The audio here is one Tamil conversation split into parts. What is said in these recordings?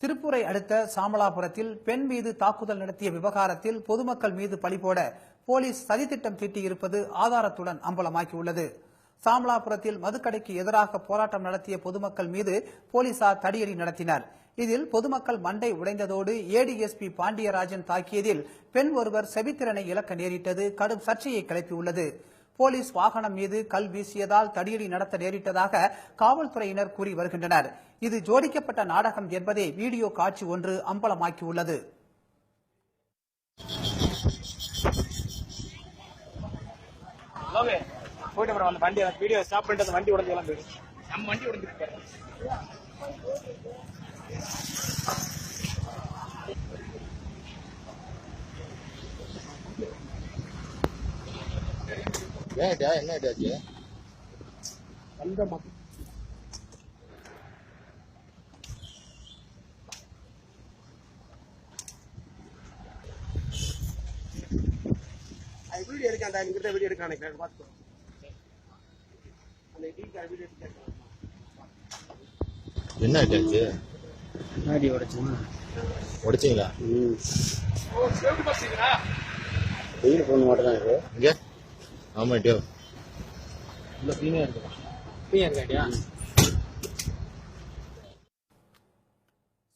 திருப்பூரை அடுத்த சாமலாபுரத்தில் பெண் மீது தாக்குதல் நடத்திய விவகாரத்தில் பொதுமக்கள் மீது பழிபோட போலீஸ் சதித்திட்டம் தீட்டியிருப்பது ஆதாரத்துடன் அம்பலமாகியுள்ளது. சாமலாபுரத்தில் மதுக்கடைக்கு எதிராக போராட்டம் நடத்திய பொதுமக்கள் மீது போலீசார் தடியடி நடத்தினர். இதில் பொதுமக்கள் மண்டை உடைந்ததோடு ஏடிஎஸ்பி பாண்டியராஜன் தாக்கியதில் பெண் ஒருவர் செவித்திறனை இழக்க நேரிட்டது கடும் சர்ச்சையை கிளப்பியுள்ளது. போலீஸ் வாகனம் மீது கல் வீசியதால் தடியடி நடத்த நேரிட்டதாக காவல்துறையினர் கூறி வருகின்றனர். இது ஜோடிக்கப்பட்ட நாடகம் என்பதே வீடியோ காட்சி ஒன்று அம்பலமாக்கியுள்ளது. என்ன வீடியோ எடுக்காண்டா இங்கிட்ட வீடியோ எடுக்கானே பார்த்து என்ன ஆச்சு? நாடி உடைச்சிங்களா? வெயில் போன மட்டும் தான் இருக்கு இங்க. ஆமாட்டியோ இல்ல பீனியா இருக்கு. பீனியா இருக்காட்டியா?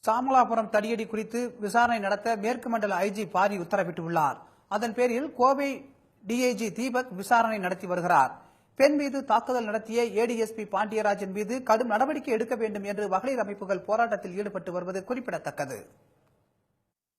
சாமலாபுரம் தடியடி குறித்து விசாரணை நடத்த மேற்கு மண்டல ஐஜி பாரி உத்தரவிட்டுள்ளார். அதன் பேரில் கோவை டிஐஜி தீபக் விசாரணை நடத்தி வருகிறார். பெண் மீது தாக்குதல் நடத்திய ஏடிஎஸ்பி பாண்டியராஜன் மீது கடும் நடவடிக்கை எடுக்க வேண்டும் என்று மகளிர் அமைப்புகள் போராட்டத்தில் ஈடுபட்டு வருவது குறிப்பிடத்தக்கது.